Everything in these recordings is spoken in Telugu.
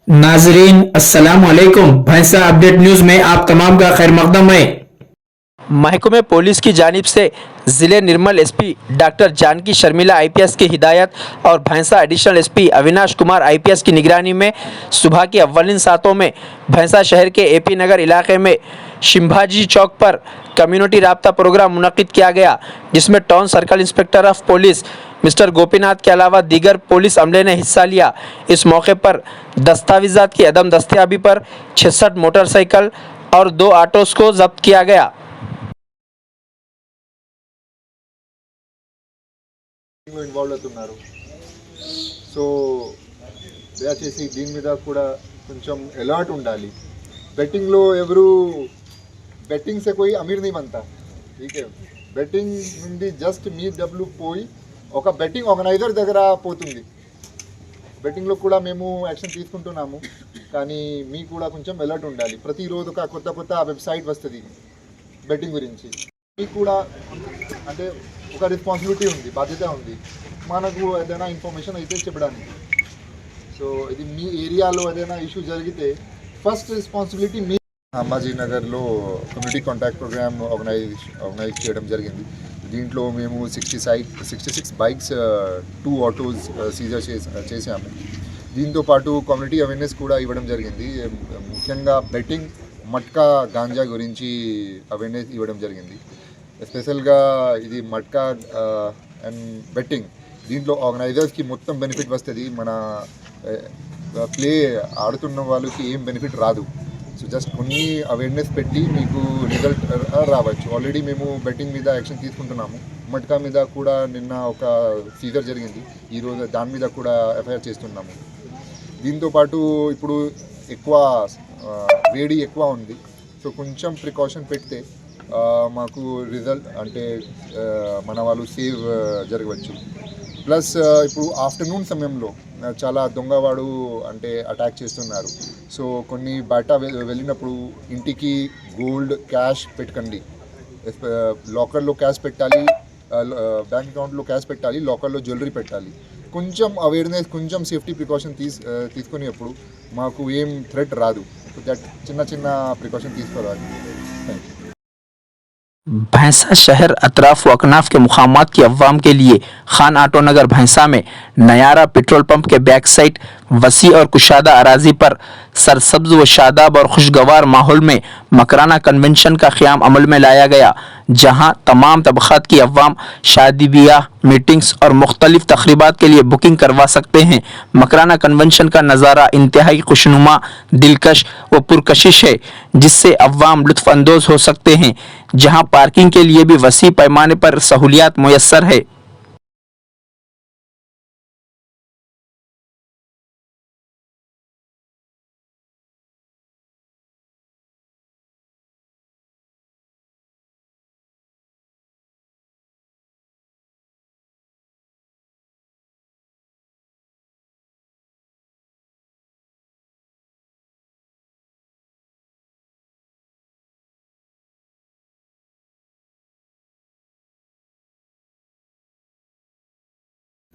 नाजरीन अस्सलाम वालेकुम। भैंसा अपडेट न्यूज़ में आप तमाम का खैर मकदम है। महकमे पुलिस की जानिब से ज़िले Nirmal SP doctor Janaki Sharmila IPS की हिदायत और Bhainsa additional SP Avinash Kumar IPS की निगरानी में सुबह की अव्वलिन सातों में भैंसा शहर के एपी नगर इलाके में शिंभाजी चौक पर कम्युनिटी राब्ता प्रोग्राम मुनक्किद किया गया, जिसमें town circle inspector of police mister Gopinath के अलावा दीगर पुलिस अमले ने हिस्सा लिया। इस मौके पर दस्तावेजात की अदम दस्तयाबी पर 66 मोटरसाइकिल और 2 ऑटोस को जब्त किया गया। ఇన్వాల్వ్ అవుతున్నారు. సో దయచేసి దీని మీద కూడా కొంచెం అలర్ట్ ఉండాలి. బెట్టింగ్లో ఎవరు బెట్టింగ్ से कोई अमीर नहीं बनता, ठीक है. బెట్టింగ్ నుండి జస్ట్ మీ డబ్బులు పోయి ఒక బెట్టింగ్ ఆర్గనైజర్ దగ్గర పోతుంది. బెట్టింగ్లో కూడా మేము యాక్షన్ తీసుకుంటున్నాము, కానీ మీకు కూడా కొంచెం అలర్ట్ ఉండాలి. ప్రతిరోజు ఒక కొత్త వెబ్సైట్ వస్తుంది బెట్టింగ్ గురించి. మీకు కూడా అంటే ఒక రెస్పాన్సిబిలిటీ ఉంది, బాధ్యత ఉంది మనకు ఏదైనా ఇన్ఫర్మేషన్ అయితే చెప్పడానికి. సో ఇది మీ ఏరియాలో ఏదైనా ఇష్యూ జరిగితే ఫస్ట్ రెస్పాన్సిబిలిటీ మీ. అంబాజీ నగర్లో కమ్యూనిటీ కాంటాక్ట్ ప్రోగ్రామ్ ఆర్గనైజ్ చేయడం జరిగింది. దీంట్లో మేము 66 బైక్స్ 2 ఆటోస్ సీజర్ చేసాము. దీంతో పాటు కమ్యూనిటీ అవేర్నెస్ కూడా ఇవ్వడం జరిగింది. ముఖ్యంగా బెట్టింగ్, మట్కా, గాంజా గురించి అవేర్నెస్ ఇవ్వడం జరిగింది. ఎస్పెషల్గా ఇది మట్కా అండ్ బెట్టింగ్, దీంట్లో ఆర్గనైజర్స్కి మొత్తం బెనిఫిట్ వస్తుంది. మన ప్లే ఆడుతున్న వాళ్ళకి ఏం బెనిఫిట్ రాదు. సో జస్ట్ కొన్ని అవేర్నెస్ పెట్టి మీకు రిజల్ట్ రావచ్చు. ఆల్రెడీ మేము బెట్టింగ్ మీద యాక్షన్ తీసుకుంటున్నాము. మట్కా మీద కూడా నిన్న ఒక సీజర్ జరిగింది, ఈరోజు దాని మీద కూడా ఎఫ్ఐఆర్ చేస్తున్నాము. దీంతోపాటు ఇప్పుడు వేడి ఎక్కువ ఉంది. సో కొంచెం ప్రికాషన్ పెడితే మాకు రిజల్ట్ అంటే మన వాళ్ళు సేవ్ జరగవచ్చు. ప్లస్ ఇప్పుడు ఆఫ్టర్నూన్ సమయంలో చాలా దొంగవాడు అంటే అటాక్ చేస్తున్నారు. సో కొన్ని బయట వెళ్ళినప్పుడు ఇంటికి గోల్డ్, క్యాష్ పెట్టకండి. లాకర్లో క్యాష్ పెట్టాలి, బ్యాంక్ అకౌంట్లో క్యాష్ పెట్టాలి, లాకర్లో జ్యువెలరీ పెట్టాలి. కొంచెం అవేర్నెస్, కొంచెం సేఫ్టీ ప్రికాషన్ తీసుకునేప్పుడు మాకు ఏం థ్రెట్ రాదు. సో దట్ చిన్న ప్రికాషన్ తీసుకోవాలి. Thank you. भैंसा शहर अतराफ व अकनाफ के मुकामात की अवाम के लिए खान ऑटो नगर भैंसा में नयारा पेट्रोल पंप के बैक साइड वसी और कुशादा अराजी पर सरसब्ज व शादाब और खुशगवार माहौल में मकराना कन्वेंशन का क़याम अमल में लाया गया, जहां तमाम तबक़ात की अवाम शादी ब्याह, मीटिंग्स और मुख्तलिफ तक़रीबात के लिए बुकिंग करवा सकते हैं। मकराना कन्वेंशन का नज़ारा इंतहाई खुशनुमा, दिलकश व पुरकशिश है, जिससे अवाम लुत्फ़ अंदोज़ हो सकते हैं, जहां पार्किंग के लिए भी वसी पैमाने पर सहूलियात मुयस्सर है।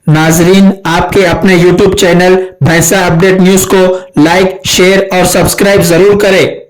नाजरीन, आपके अपने YouTube चैनल भैंसा अपडेट न्यूज़ को लाइक, शेयर और सब्सक्राइब जरूर करें।